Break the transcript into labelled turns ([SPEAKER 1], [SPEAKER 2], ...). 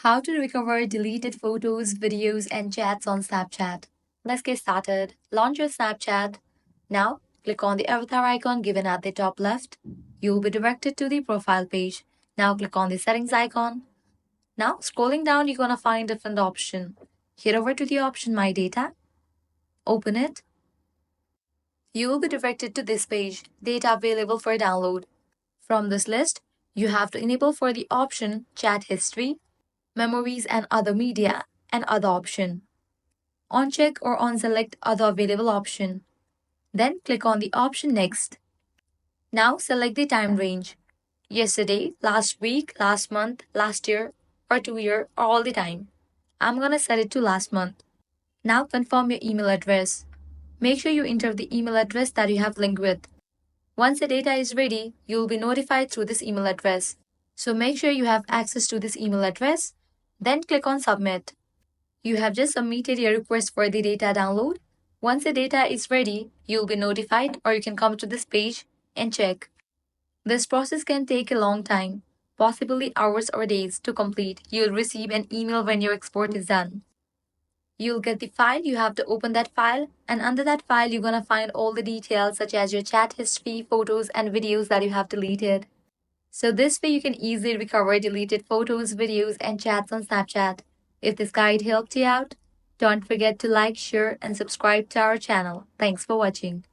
[SPEAKER 1] How to recover deleted photos, videos, and chats on Snapchat. Let's get started. Launch your Snapchat. Now, click on the avatar icon given at the top left. You will be directed to the profile page. Now, click on the settings icon. Now, scrolling down, you're going to find different option. Head over to the option My Data. Open it. You will be directed to this page, Data Available for Download. From this list, you have to enable for the option Chat History, Memories and Other Media, and Other option. On-check or on-select Other available option. Then click on the option Next. Now select the time range. Yesterday, last week, last month, last year, or 2 year, or all the time. I'm gonna set it to last month. Now confirm your email address. Make sure you enter the email address that you have linked with. Once the data is ready, you will be notified through this email address. So make sure you have access to this email address. Then click on Submit. You have just submitted your request for the data download. Once the data is ready, you will be notified or you can come to this page and check. This process can take a long time, possibly hours or days to complete. You'll receive an email when your export is done. You'll get the file, you have to open that file, and under that file, you're gonna find all the details such as your chat history, photos, and videos that you have deleted. So this way you can easily recover deleted photos, videos, and chats on Snapchat. If this guide helped you out, don't forget to like, share, and subscribe to our channel. Thanks for watching.